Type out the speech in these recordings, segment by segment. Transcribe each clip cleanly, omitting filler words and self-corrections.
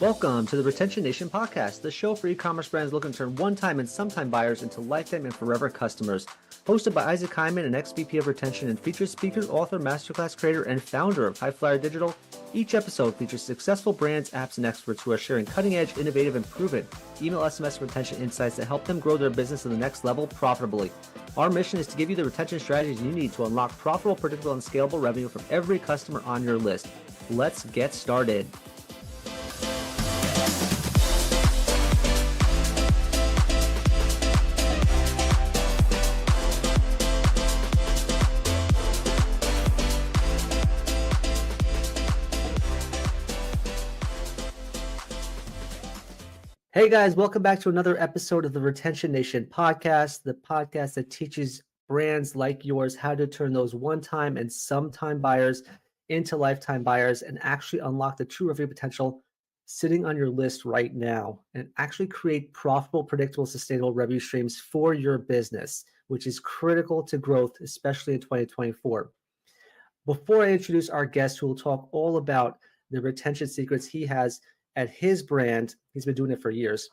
Welcome to the Retention Nation podcast, the show for e-commerce brands looking to turn one-time and sometime buyers into lifetime and forever customers. Hosted by Isaac Hyman, an ex-VP of Retention and featured speaker, author, masterclass creator, and founder of High Flyer Digital, each episode features successful brands, apps, and experts who are sharing cutting-edge, innovative, and proven email SMS retention insights that help them grow their business to the next level profitably. Our mission is to give you the retention strategies you need to unlock profitable, predictable, and scalable revenue from every customer on your list. Let's get started. Hey guys, welcome back to another episode of the Retention Nation podcast, the podcast that teaches brands like yours how to turn those one-time and sometime buyers into lifetime buyers and actually unlock the true revenue potential sitting on your list right now and actually create profitable, predictable, sustainable revenue streams for your business, which is critical to growth, especially in 2024. Before I introduce our guest who will talk all about the retention secrets he has at his brand, he's been doing it for years.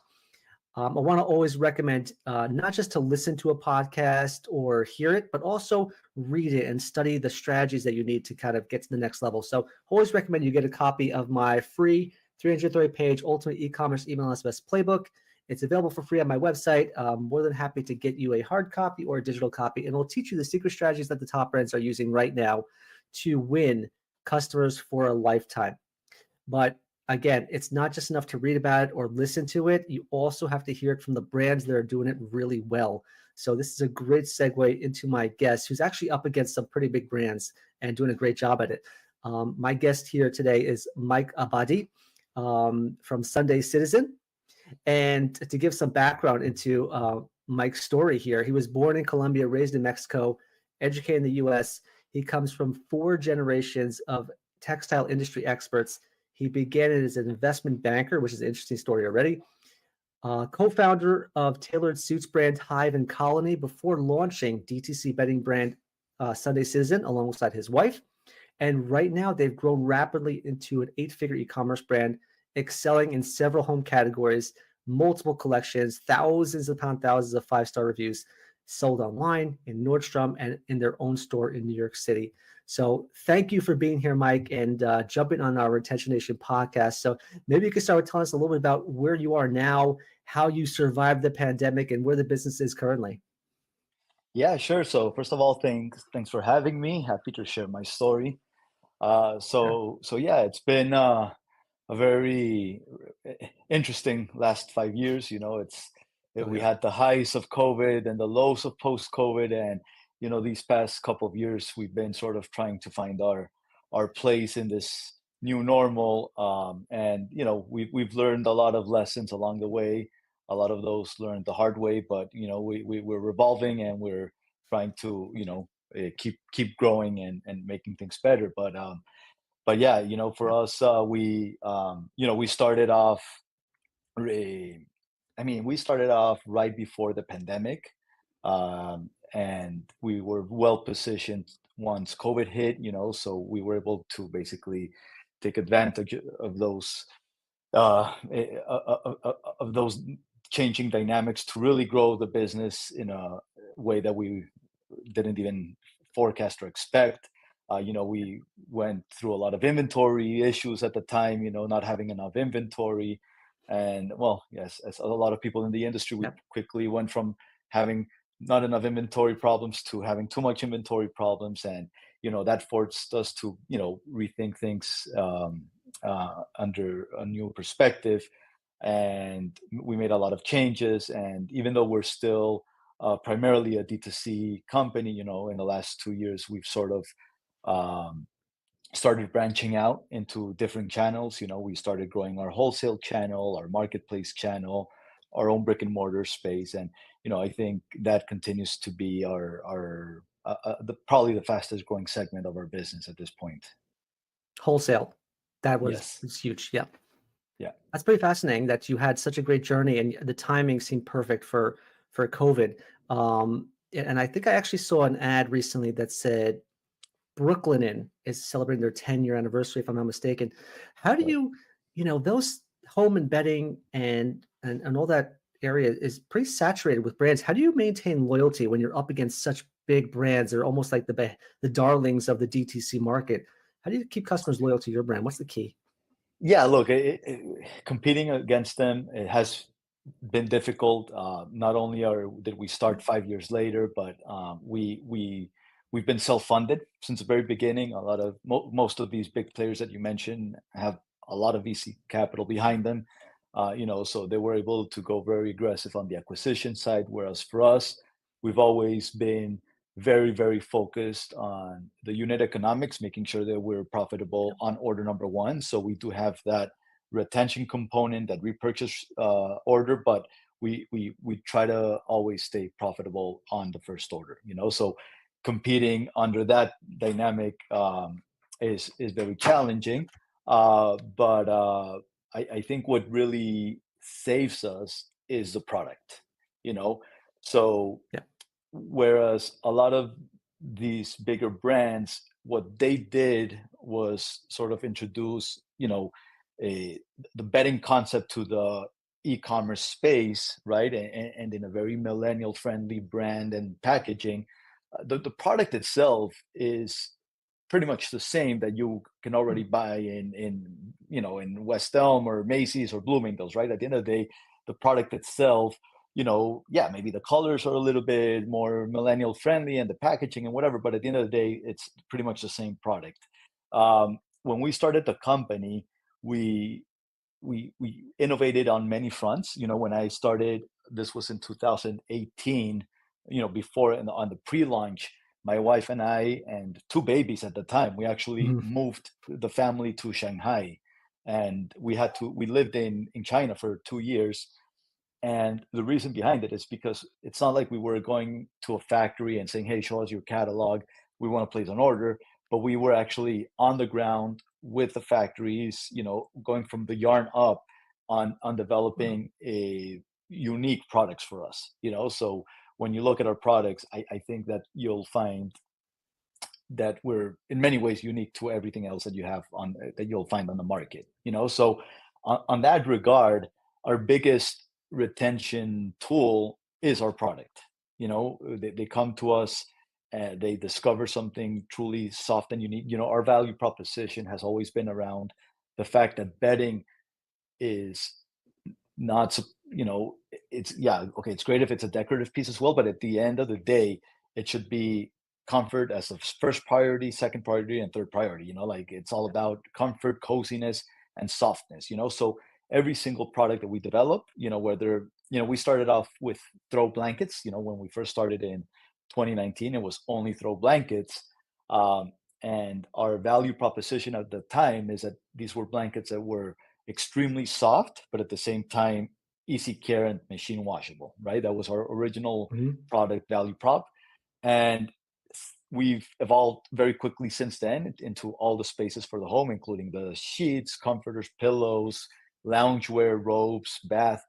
I want to always recommend not just to listen to a podcast or hear it, but also read it and study the strategies that you need to kind of get to the next level. So always recommend you get a copy of my free 330-page Ultimate E-commerce Email SMS Playbook. It's available for free on my website. More than happy to get you a hard copy or a digital copy, and it'll teach you the secret strategies that the top brands are using right now to win customers for a lifetime. But again, it's not just enough to read about it or listen to it. You also have to hear it from the brands that are doing it really well. So this is a great segue into my guest, who's actually up against some pretty big brands and doing a great job at it. My guest here today is Mike Abadi from Sunday Citizen. And to give some background into Mike's story here, he was born in Colombia, raised in Mexico, educated in the U.S. He comes from 4 generations of textile industry experts. He began as an investment banker, which is an interesting story already. Co-founder of tailored suits brand Hive and Colony before launching DTC bedding brand Sunday Citizen alongside his wife. And right now they've grown rapidly into an 8-figure e-commerce brand, excelling in several home categories, multiple collections, thousands upon thousands of 5-star reviews sold online in Nordstrom and in their own store in New York City. So thank you for being here, Mike, and jumping on our Retention Nation podcast. So maybe you could start with telling us a little bit about where you are now, how you survived the pandemic, and where the business is currently. Yeah, sure. So first of all, thanks for having me. Happy to share my story. Sure. So yeah, it's been a very interesting last 5 years. Oh, We yeah. had the highs of COVID and the lows of post-COVID, and these past couple of years we've been sort of trying to find our place in this new normal. And we've learned a lot of lessons along the way. A lot of those learned the hard way, but we're revolving and we're trying to keep growing and making things better. But yeah, for us, we started off. re- we started off right before the pandemic, and we were well positioned once COVID hit. So we were able to basically take advantage of those changing dynamics to really grow the business in a way that we didn't even forecast or expect. We went through a lot of inventory issues at the time, not having enough inventory. And well, yes, as a lot of people in the industry, we Yep. quickly went from having not enough inventory problems to having too much inventory problems. And, that forced us to, rethink things under a new perspective. And we made a lot of changes. And even though we're still primarily a D2C company, in the last 2 years, we've sort of um, started branching out into different channels. We started growing our wholesale channel, our marketplace channel, our own brick and mortar space. And, I think that continues to be probably the fastest growing segment of our business at this point. Wholesale. That Yes. was huge. Yeah. Yeah. That's pretty fascinating that you had such a great journey and the timing seemed perfect for COVID. And I think I actually saw an ad recently that said Brooklinen is celebrating their 10-year anniversary, if I'm not mistaken. How do Right. you, those home and bedding and all that area is pretty saturated with brands. How do you maintain loyalty when you're up against such big brands? They're almost like the darlings of the DTC market. How do you keep customers loyal to your brand? What's the key? Yeah, look, competing against them, it has been difficult. Not only did we start 5 years later, but we've been self-funded since the very beginning. A lot of most of these big players that you mentioned have a lot of VC capital behind them. So they were able to go very aggressive on the acquisition side. Whereas for us, we've always been very, very focused on the unit economics, making sure that we're profitable on order number one. So we do have that retention component, that repurchase order, but we try to always stay profitable on the first order. So competing under that dynamic is very challenging. But I think what really saves us is the product. You know, so Yeah. whereas a lot of these bigger brands, what they did was sort of introduce, a, the betting concept to the e-commerce space, right? And in a very millennial friendly brand and packaging, the product itself is pretty much the same that you can already Mm. buy in West Elm or Macy's or Bloomingdale's, right? At the end of the day, the product itself, yeah, maybe the colors are a little bit more millennial friendly and the packaging and whatever, but at the end of the day, it's pretty much the same product. When we started the company, we we innovated on many fronts. When I started, this was in 2018. Before on the pre-launch, my wife and I and two babies at the time, we actually Mhm. moved the family to Shanghai, and we lived in China for 2 years. And the reason behind it is because it's not like we were going to a factory and saying, "Hey, show us your catalog. We want to place an order." But we were actually on the ground with the factories, going from the yarn up on Wow. developing a unique products for us. So when you look at our products, I think that you'll find that we're in many ways unique to everything else that you'll find on the market. So on that regard, our biggest retention tool is our product. They come to us, they discover something truly soft and unique. Our value proposition has always been around the fact that bedding is not it's, yeah, okay, it's great if it's a decorative piece as well, but at the end of the day, it should be comfort as a first priority, second priority, and third priority. Like, it's all about comfort, coziness, and softness. So every single product that we develop, whether we started off with throw blankets. When we first started in 2019, it was only throw blankets. um, and our value proposition at the time is that these were blankets that were extremely soft, but at the same time, easy care and machine washable, right? That was our original Mhm. product value prop. And we've evolved very quickly since then into all the spaces for the home, including the sheets, comforters, pillows, loungewear, robes, bath.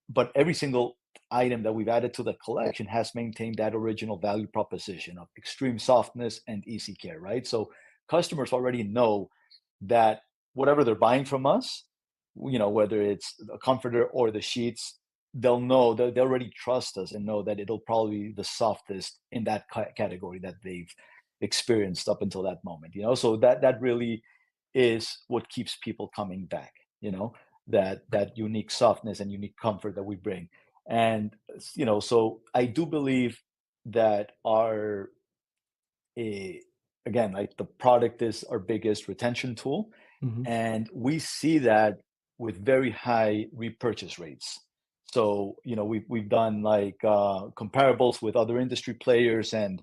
But every single item that we've added to the collection has maintained that original value proposition of extreme softness and easy care, right? So customers already know that whatever they're buying from us, whether it's a comforter or the sheets, they'll know that they already trust us and know that it'll probably be the softest in that category that they've experienced up until that moment. So that really is what keeps people coming back. That unique softness and unique comfort that we bring. And so I do believe that our eh, again, like, the product is our biggest retention tool, Mhm. and we see that with very high repurchase rates. So we've done like comparables with other industry players, and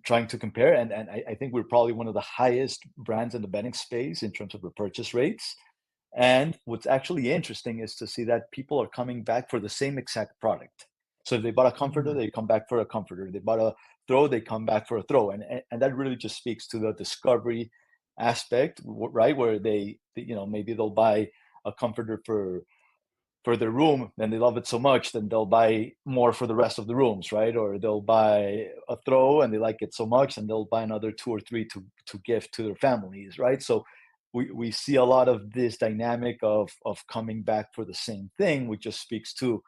trying to compare, and I think we're probably one of the highest brands in the betting space in terms of repurchase rates. And what's actually interesting is to see that people are coming back for the same exact product. So if they bought a comforter, Mm. they come back for a comforter. They bought a throw, they come back for a throw. And that really just speaks to the discovery aspect, right? Where maybe they'll buy a comforter for their room, and they love it so much, then they'll buy more for the rest of the rooms, right? Or they'll buy a throw and they like it so much, and they'll buy another two or three to gift to their families, right? So we see a lot of this dynamic of coming back for the same thing, which just speaks to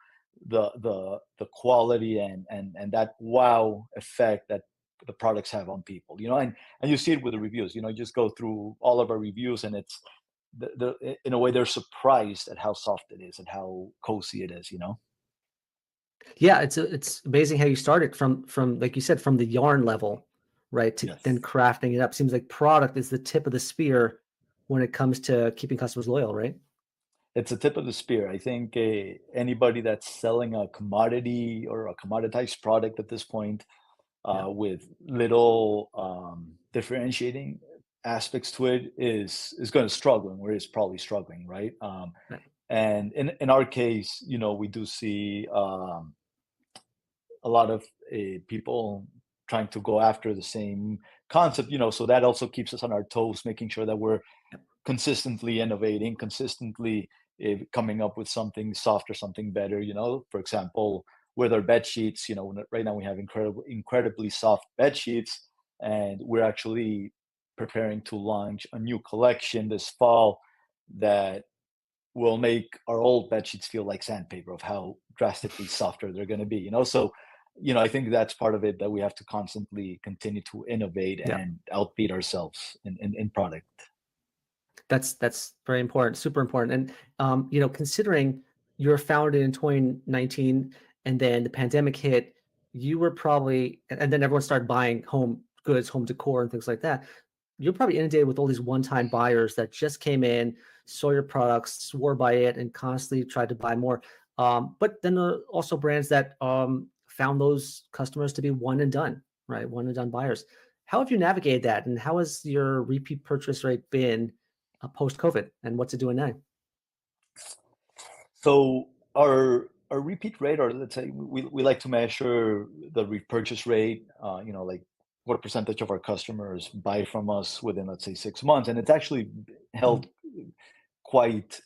the quality and that wow effect that the products have on people, and you see it with the reviews. You just go through all of our reviews, and it's in a way they're surprised at how soft it is and how cozy it is. Yeah, it's amazing how you started from like you said, from the yarn level, right, to then Yes. crafting it up. Seems like product is the tip of the spear when it comes to keeping customers loyal, right? It's a tip of the spear. I think anybody that's selling a commodity or a commoditized product at this point, Yeah, with little differentiating aspects to it, is going to struggle, or is probably struggling, right? right. And in our case, we do see a lot of people trying to go after the same concept, so that also keeps us on our toes, making sure that we're Yep. consistently innovating, consistently coming up with something softer, something better. For example, with our bed sheets, right now we have incredibly soft bed sheets, and we're actually preparing to launch a new collection this fall that will make our old bed sheets feel like sandpaper of how drastically softer they're going to be. So I think that's part of it, that we have to constantly continue to innovate Yeah. and outbeat ourselves in product. That's very important, super important. And considering you were founded in 2019 and then the pandemic hit, you were probably and then everyone started buying home goods, home decor and things like that. You're probably inundated with all these one-time buyers that just came in, saw your products, swore by it, and constantly tried to buy more. But then also brands that found those customers to be one and done, right? One and done buyers. How have you navigated that, and how has your repeat purchase rate been post COVID, and what's it doing now? So our repeat rate, or let's say we like to measure the repurchase rate, like what percentage of our customers buy from us within, let's say, 6 months, and it's actually Mhm. held quite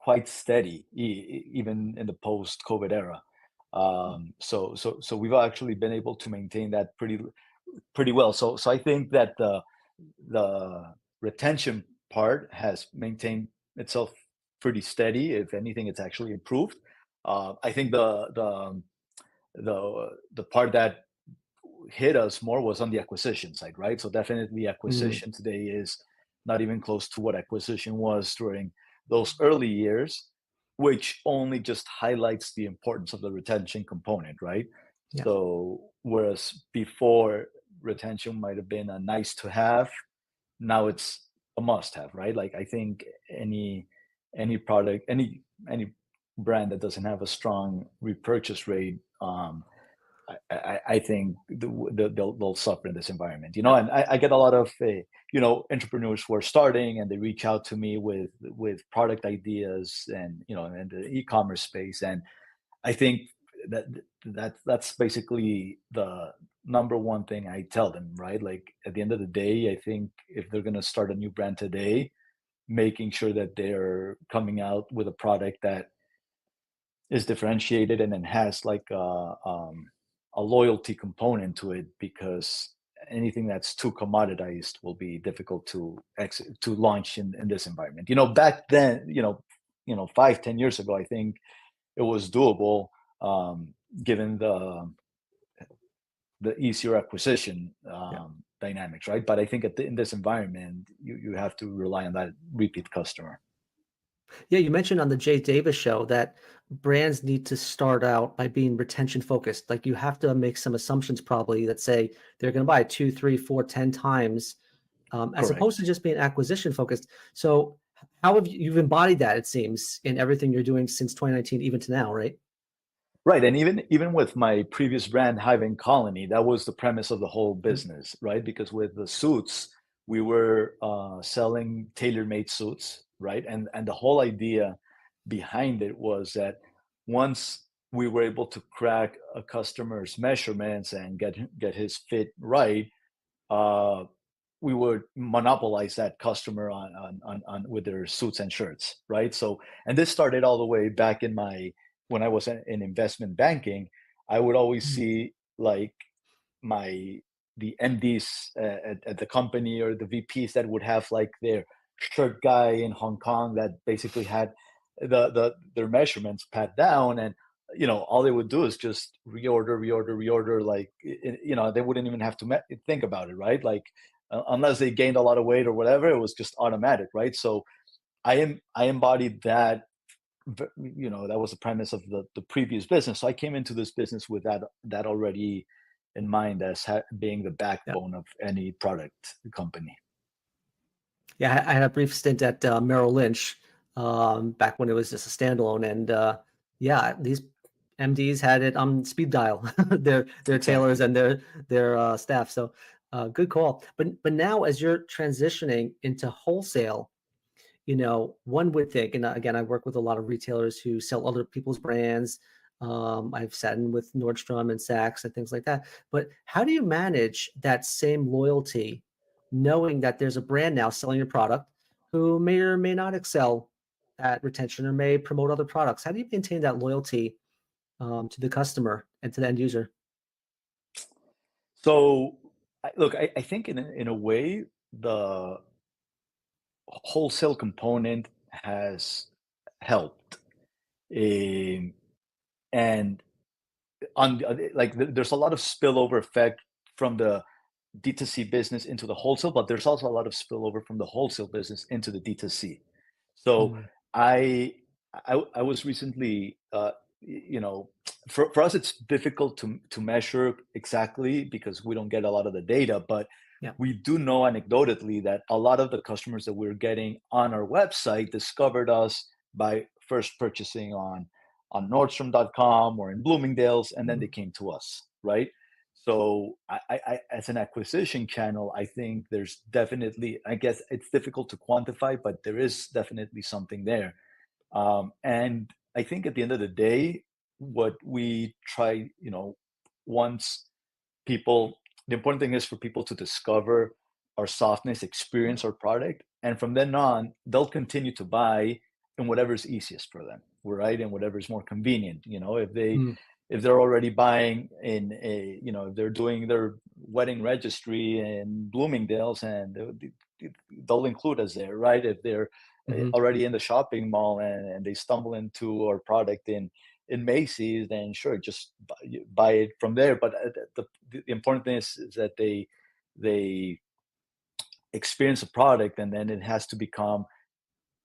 quite steady, even in the post-COVID era. So we've actually been able to maintain that pretty well. So I think that the retention part has maintained itself pretty steady. If anything, it's actually improved. I think the part that hit us more was on the acquisition side, right? So definitely Mm, acquisition today is not even close to what acquisition was during those early years, which only just highlights the importance of the retention component, right? yeah, So whereas before, retention might have been a nice to have, now it's a must have, right? Like, I think any product, any brand that doesn't have a strong repurchase rate, I think they'll suffer in this environment, yeah, and I get a lot of entrepreneurs who are starting, and they reach out to me with product ideas, and in the e-commerce space, and I think that that's basically the number one thing I tell them, right? Like, at the end of the day, I think if they're going to start a new brand today, making sure that they're coming out with a product that is differentiated and then has like a loyalty component to it, because anything that's too commoditized will be difficult to launch in this environment. Back then, 5-10 years ago, I think it was doable, given the easier acquisition yeah. dynamics, right? But I think in this environment, you have to rely on that repeat customer. Yeah, you mentioned on the Jay Davis show that brands need to start out by being retention focused. Like you have to make some assumptions probably that say they're going to buy 2, 3, 4, 10 times, as opposed to Correct. just being acquisition focused. So how have you've embodied that, it seems, in everything you're doing since 2019, even to now, right? Right, and even with my previous brand, Hive and Colony, that was the premise of the whole Mhm. business, right? Because with the suits, we were selling tailor-made suits, right? And the whole idea behind it was that once we were able to crack a customer's measurements and get his fit right, uh, we would monopolize that customer on with their suits and shirts, right? So, and this started all the way back when I was in investment banking. I would always Mhm. see, like, my the MDs at the company, or the VPs that would have like shirt guy in Hong Kong that basically had their measurements pat down, and all they would do is just reorder, like they wouldn't even have to think about it, right? Like unless they gained a lot of weight or whatever, it was just automatic, right? So I embodied that. That was the premise of the previous business. So I came into this business with that already in mind as being the Yeah. backbone of any product company. Yeah, I had a brief stint at Merrill Lynch back when it was just a standalone, and yeah, these MDs had it on speed dial. Their tailors Exactly. and their staff. So good call. But now as you're transitioning into wholesale, one would think, and again, I work with a lot of retailers who sell other people's brands. I've sat in with Nordstrom and Saks and things like that. But how do you manage that same loyalty, knowing that there's a brand now selling your product who may or may not excel at retention or may promote other products? How do you maintain that loyalty to the customer and to the end user? So, look, I think in a way, the wholesale component has helped. Um, and there's a lot of spillover effect from the D2C business into the wholesale, but there's also a lot of spillover from the wholesale business into the D2C. So Mm, I I was recently for us it's difficult to measure exactly because we don't get a lot of the data, but yeah. we do know anecdotally that a lot of the customers that we're getting on our website discovered us by first purchasing on Nordstrom.com or in Bloomingdale's, and then they Mm, came to us, right? So as an acquisition channel, I think there's definitely, I guess it's difficult to quantify, but there is definitely something there. And I think at the end of the day, what we try, once people, the important thing is for people to discover our softness, experience our product, and from then on, they'll continue to buy in whatever's easiest for them, right? And whatever's more convenient. mm, If they're already buying in if they're doing their wedding registry in Bloomingdale's, and they'll include us there, right? If they're mhm. already in the shopping mall and they stumble into our product in Macy's, then sure, just buy it from there. But the important thing is that they experience a product, and then it has to become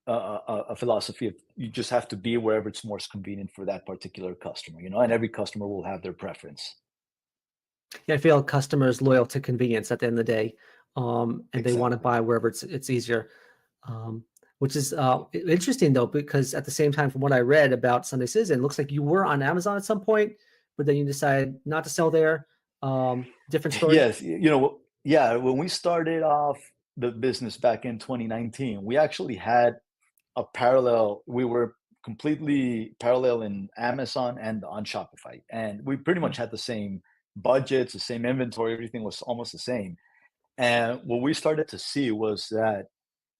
a philosophy of you just have to be wherever it's most convenient for that particular customer, and every customer will have their preference. Yeah, I feel customers loyal to convenience at the end of the day, and they want to Exactly. buy wherever it's easier. Um, which is interesting though, because at the same time, from what I read about Sunday Citizen, it looks like you were on Amazon at some point, but then you decided not to sell there. Different story. Yes, yeah, when we started off the business back in 2019, we actually had we were completely parallel in Amazon and on Shopify. And we pretty Hmm. much had the same budgets, the same inventory, everything was almost the same. And what we started to see was that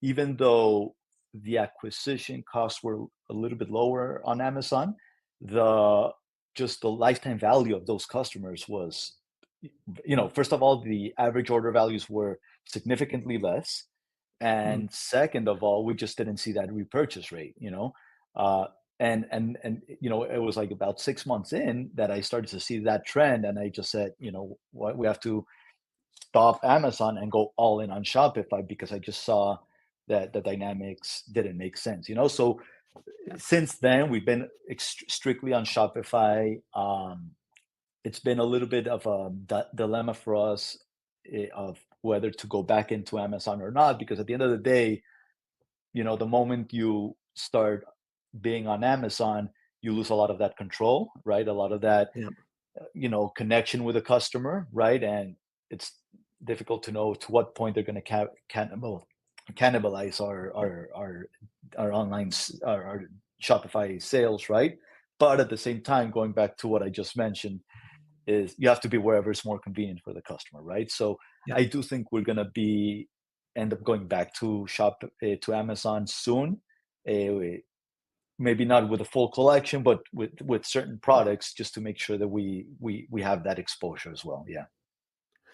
even though the acquisition costs were a little bit lower on Amazon, the just the lifetime value of those customers was, first of all, the average order values were significantly less. Hmm. And second of all, we just didn't see that repurchase rate. Uh, and it was like about 6 months in that I started to see that trend, and I just said, what, we have to stop Amazon and go all in on Shopify because I just saw that the dynamics didn't make sense. So Yeah. since then, we've been strictly on Shopify. It's been a little bit of a dilemma for us of whether to go back into Amazon or not, because at the end of the day, the moment you start being on Amazon, you lose a lot of that control, right? A lot of that Yeah. connection with the customer, right? And it's difficult to know to what point they're going to cannibalize our online our Shopify sales, right? But at the same time, going back to what I just mentioned, is you have to be wherever it's more convenient for the customer, right? So Yeah. I do think we're going to be end up going back to to Amazon soon. Uh, Maybe not with a full collection, but with certain products, just to make sure that we have that exposure as well. Yeah.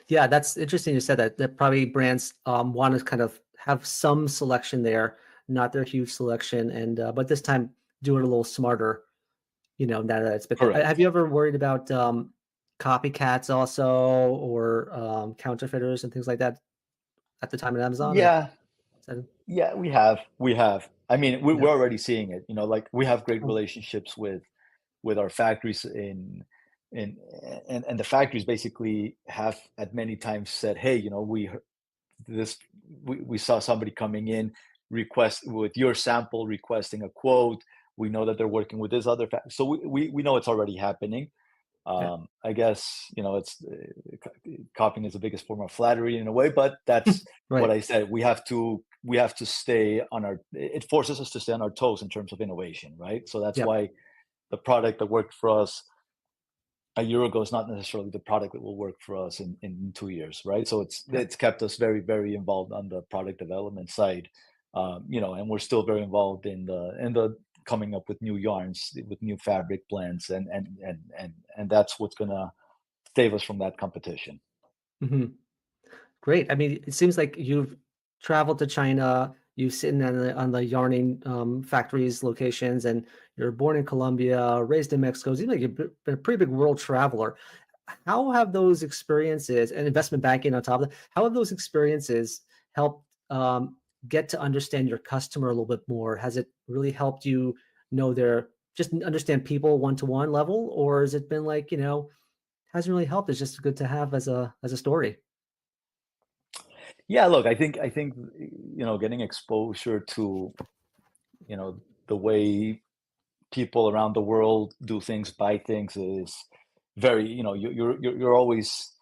Yeah, that's interesting you said that. That probably brands want to kind of have some selection there, not their huge selection, and but this time do it a little smarter. Now that it's become. Have Correct. you ever worried about copycats also, or counterfeiters and things like that at the time at Amazon? Or Yeah, is that, yeah, we have. I mean, yeah. we're already seeing it. Like we have great Oh, relationships with our factories in and the factories basically have at many times said, hey, this we saw somebody coming in request with your sample requesting a quote. We know that they're working with this other so we know it's already happening. yeah. I guess it's copying is the biggest form of flattery in a way, but that's what Right. I said. We have to stay on our. It forces us to stay on our toes in terms of innovation, right? So that's Yep. why the product that worked for us a year ago is not necessarily the product that will work for us in 2 years, right? So it's Yep. it's kept us very, very involved on the product development side, and we're still very involved in the coming up with new yarns, with new fabric blends, and that's what's gonna save us from that competition. Mhm. Great. I mean, it seems like you've traveled to China, you've sitting on the yarning factories locations, and you're born in Colombia, raised in Mexico. It seems like you've been a pretty big world traveler. How have those experiences and investment banking on top of that, how have those experiences helped get to understand your customer a little bit more? Has it really helped you know their just understand people one to one level, or has it been like, hasn't really helped? It's just good to have as a story. Yeah, look, I think getting exposure to the way people around the world do things, buy things is very you're always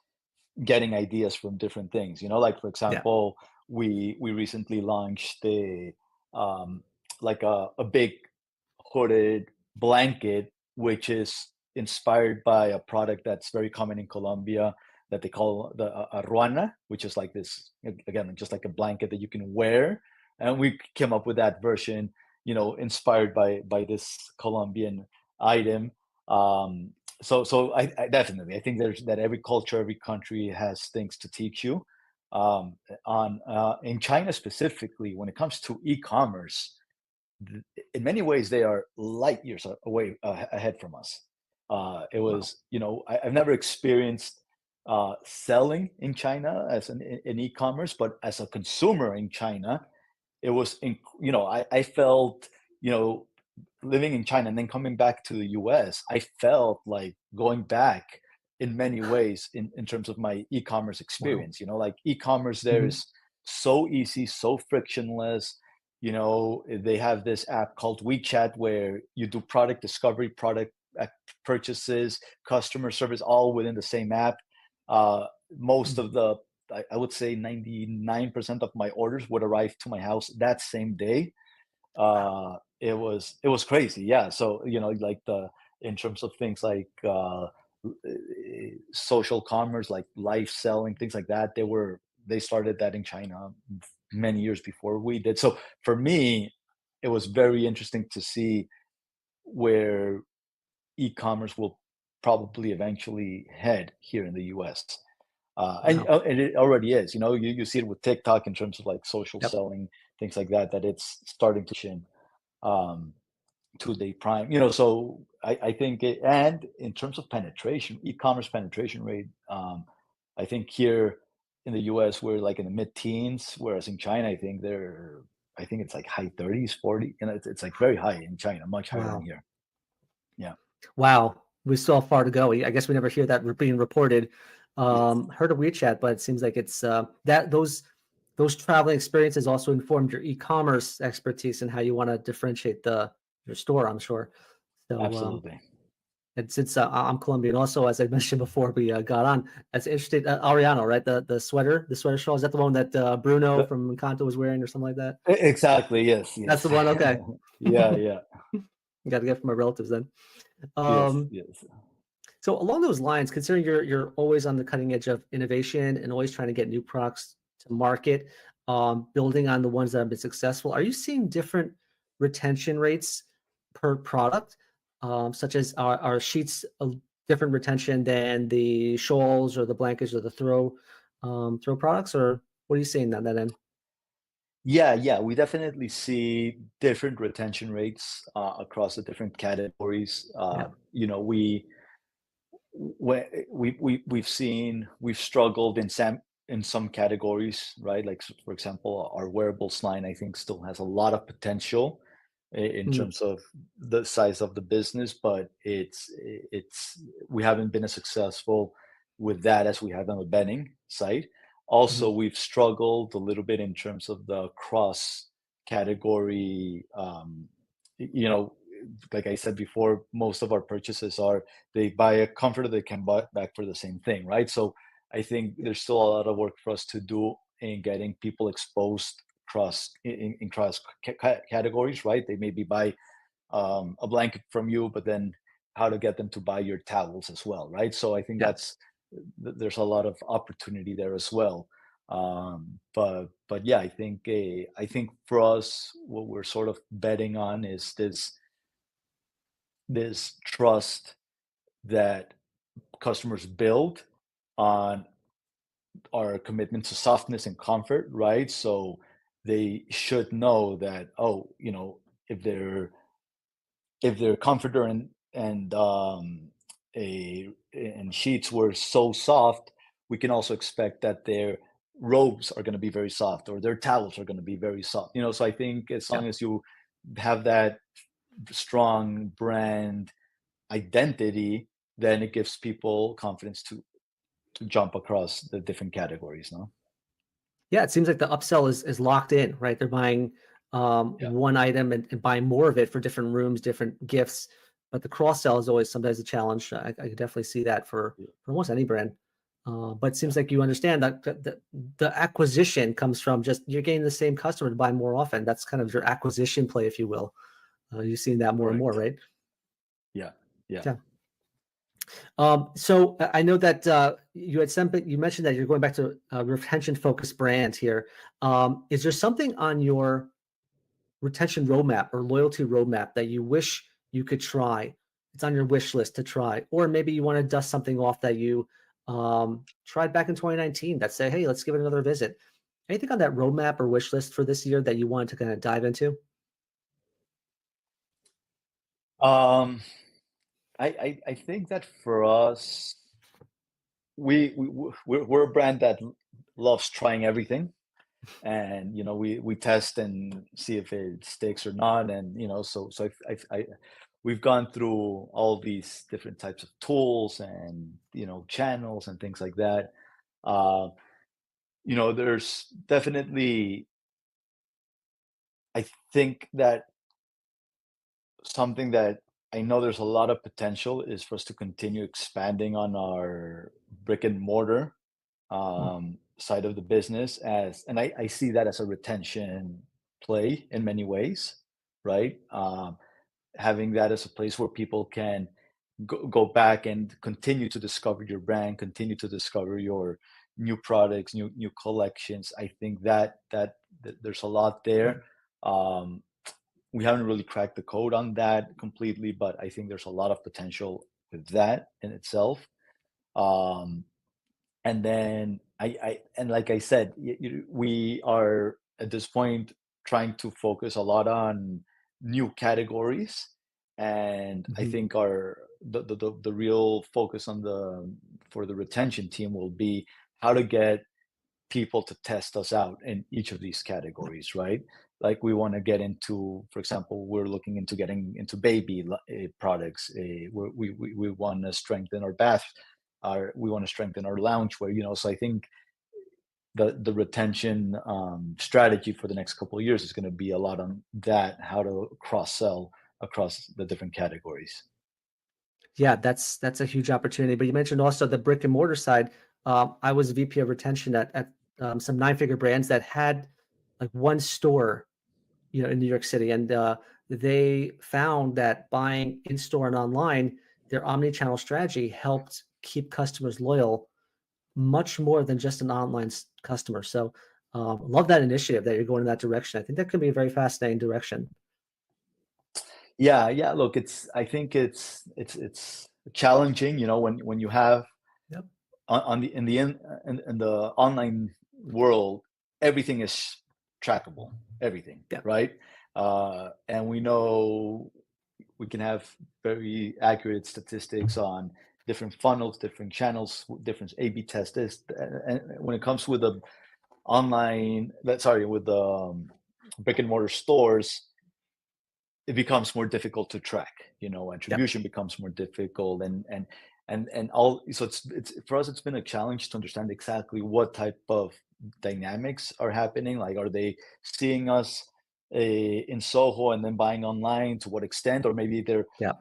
getting ideas from different things. Like for Yeah. example, we recently launched um like a big hooded blanket, which is inspired by a product that's very common in Colombia that they call the ruana, which is like this again, just like a blanket that you can wear. And we came up with that version, inspired by this Colombian item. Um, so I definitely I think there's that every culture, every country has things to teach you. On In China specifically, when it comes to e-commerce, th- in many ways they are light years away ahead from us. It Wow. was, I've never experienced selling in China as in e-commerce, but as a consumer in China, it was, I felt, you know, living in China and then coming back to the US, I felt like going back in many ways in terms of my e-commerce Wow. experience. Like e-commerce there Mhm. is so easy, so frictionless. They have this app called WeChat where you do product discovery, product purchases, customer service, all within the same app. Most Mhm. of I would say 99% of my orders would arrive to my house that same day. Wow. It was crazy, yeah. So like the in terms of things like social commerce, like live selling, things like that, they started that in China many years before we did. So for me, it was very interesting to see where e-commerce will probably eventually head here in the US. And, Wow. and it already is. You see it with TikTok in terms of like social Yep. selling, things like that, that it's starting to chin. Um, 2-day prime, so I think and in terms of penetration, e-commerce penetration rate, I think here in the US we're like in the mid-teens, whereas in China I think it's like high 30s, 40, it's like very high in China, much higher than Wow. here. Yeah, Wow. We still have far to go. I guess we never hear that being reported. yes, Heard of WeChat, but it seems like it's that those traveling experiences also informed your e-commerce expertise and how you want to differentiate your store, I'm sure. So absolutely. and since I'm Colombian, also as I mentioned before, we got on. That's interesting. Ariano, right? The sweater shawl. Is that the one that Bruno The- from Encanto was wearing or something like that? exactly, yes, That's the yes. one. Okay. Yeah, yeah, Got to get from my relatives then. yes, Um, yes. So along those lines, considering you're always on the cutting edge of innovation and always trying to get new products to market, building on the ones that have been successful, are you seeing different retention rates per product, such as are sheets a different retention than the shawls or the blankets or the throw products, or what are you seeing on that end? Yeah, we definitely see different retention rates across the different categories. Yeah. We've struggled in some categories, right? Like for example, our wearables line I think still has a lot of potential in Mm, terms of the size of the business, but it's we haven't been as successful with that as we have on the bedding side. Also, mhm. we've struggled a little bit in terms of the cross category. You know, like I said before, most of our purchases are they buy a comforter, they can buy back for the same thing, right? So I think there's still a lot of work for us to do in getting people exposed in cross categories, right? They maybe buy a blanket from you, but then how to get them to buy your towels as well, right? So I think Yeah. there's a lot of opportunity there as well. But yeah, I think for us, what we're sort of betting on is this trust that customers build on our commitment to softness and comfort, right? So they should know that, oh, if their comforter and sheets were so soft, we can also expect that their robes are going to be very soft or their towels are going to be very soft. So I think as Yeah. long as you have that strong brand identity, then it gives people confidence to jump across the different categories, no? Yeah, it seems like the upsell is locked in, right? They're buying Yeah. one item and buying more of it for different rooms, different gifts. But the cross sell is always sometimes a challenge. I could definitely see that Yeah. for almost any brand. But it Yeah. seems like you understand that the acquisition comes from just you're getting the same customer to buy more often. That's kind of your acquisition play, if you will. You're seeing that more and more, Correct. right? Yeah. Yeah. Yeah. So I know that you mentioned that you're going back to a retention focused brand here. Is there something on your retention roadmap or loyalty roadmap that you wish you could try? It's on your wish list to try, or maybe you want to dust something off that you tried back in 2019 that say, hey, let's give it another visit. Anything on that roadmap or wish list for this year that you wanted to kind of dive into? Um, I think that for us, we're a brand that loves trying everything, and we test and see if it sticks or not, and so we've gone through all these different types of tools and channels and things like that. Uh, there's definitely, I think that something that I know there's a lot of potential is for us to continue expanding on our brick and mortar Mm, side of the business, and I see that as a retention play in many ways, right? Having that as a place where people can go back and continue to discover your brand, continue to discover your new products, new collections. I think that there's a lot there. Um, we haven't really cracked the code on that completely, but I think there's a lot of potential with that in itself. Um, and then and like I said, we are at this point trying to focus a lot on new categories, and I mhm. think the real focus on the for the retention team will be how to get people to test us out in each of these categories, right? Like we want to get into, for example, we're looking into getting into baby products. We want to strengthen our bath. We want to strengthen our loungewear. So I think the retention strategy for the next couple of years is going to be a lot on that, how to cross sell across the different categories. Yeah, that's a huge opportunity. But you mentioned also the brick and mortar side. I was VP of retention at some nine-figure brands that had like one store, in New York City, and they found that buying in store and online, their omni-channel strategy helped keep customers loyal much more than just an online customer. So, love that initiative that you're going in that direction. I think that could be a very fascinating direction. Yeah, look, I think it's challenging, when you have Yep. on the in the in the online world, everything is trackable, everything, Yeah. right? And we know we can have very accurate statistics on different funnels, different channels, different A/B tests. And when it comes with the with the brick and mortar stores, it becomes more difficult to track. Yeah. Attribution becomes more difficult, and all. So it's for us, it's been a challenge to understand exactly what type of dynamics are happening. Like, are they seeing us in Soho and then buying online? To what extent? Or maybe they're Yeah.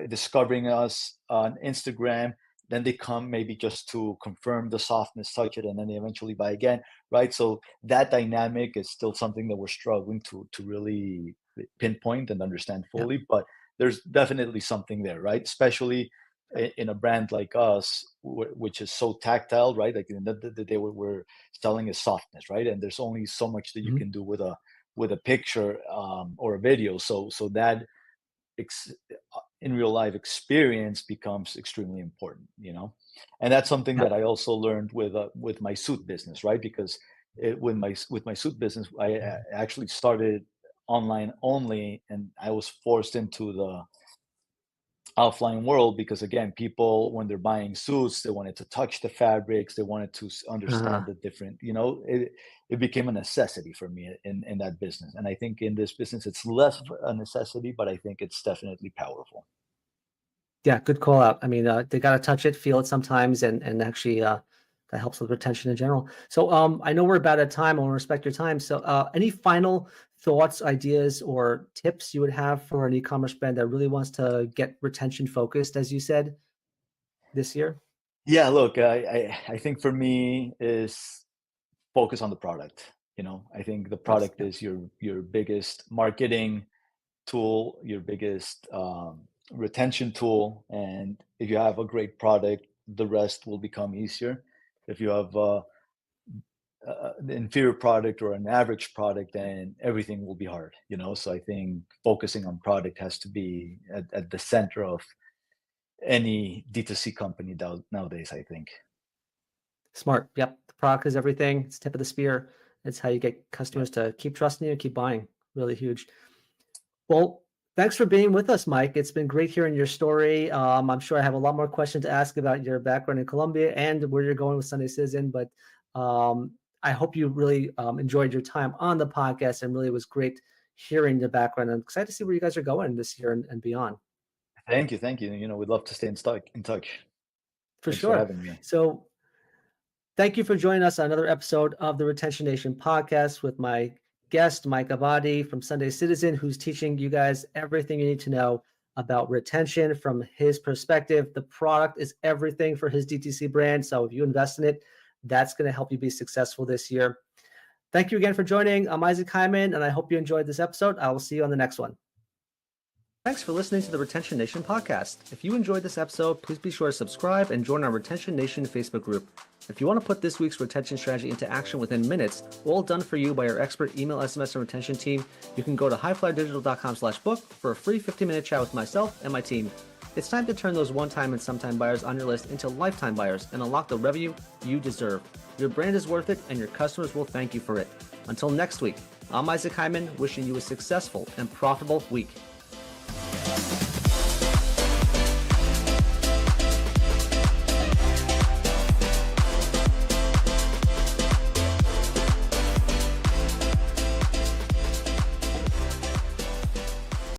discovering us on Instagram, then they come maybe just to confirm the softness, touch it, and then they eventually buy again, right? So that dynamic is still something that we're struggling to really pinpoint and understand Yeah. fully, but there's definitely something there, right? Especially in a brand like us, which is so tactile, right? Like in the day we're selling is softness, right? And there's only so much that you Mhm. can do with a picture or a video. So that in real life experience becomes extremely important. And that's something Yeah. that I also learned with my suit business, right? Because with my suit business, I actually started online only, and I was forced into the offline world because, again, people, when they're buying suits, they wanted to touch the fabrics, they wanted to Uh, understand the different, it became a necessity for me in that business. And I think in this business it's less of a necessity, but I think it's definitely powerful. yeah. Good call out. I mean, they got to touch it, feel it sometimes, and actually, that helps with retention in general. So, I know we're about at time. I want to respect your time. So, any final thoughts, ideas, or tips you would have for an e-commerce brand that really wants to get retention focused, as you said, this year? Yeah, look, I think for me is focus on the product. I think the Yes. product Yeah. is your biggest marketing tool, your biggest retention tool. And if you have a great product, the rest will become easier. If you have an inferior product or an average product, then everything will be hard. So I think focusing on product has to be at the center of any D2C company nowadays, I think. Smart. Yep. The product is everything. It's tip of the spear. It's how you get Yeah. customers to keep trusting you and keep buying. Really huge. Well, thanks for being with us, Mike. It's been great hearing your story. I'm sure I have a lot more questions to ask about your background in Colombia and where you're going with Sunday Citizen, but I hope you really enjoyed your time on the podcast, and really it was great hearing the background. I'm excited to see where you guys are going this year and beyond. Thank you. Thank you. We'd love to stay in touch. For Thanks for sure. having me. So thank you for joining us on another episode of the Retention Nation podcast with my guest, Mike Abadi from Sunday Citizen, who's teaching you guys everything you need to know about retention from his perspective. The product is everything for his DTC brand. So if you invest in it, that's going to help you be successful this year. Thank you again for joining. I'm Isaac Hyman, and I hope you enjoyed this episode. I will see you on the next one. Thanks for listening to the Retention Nation podcast. If you enjoyed this episode, please be sure to subscribe and join our Retention Nation Facebook group. If you want to put this week's retention strategy into action within minutes, all done for you by our expert email, SMS, and retention team, you can go to highflyerdigital.com/book for a free 15-minute chat with myself and my team. It's time to turn those one-time and sometime buyers on your list into lifetime buyers and unlock the revenue you deserve. Your brand is worth it, and your customers will thank you for it. Until next week, I'm Isaac Hyman, wishing you a successful and profitable week.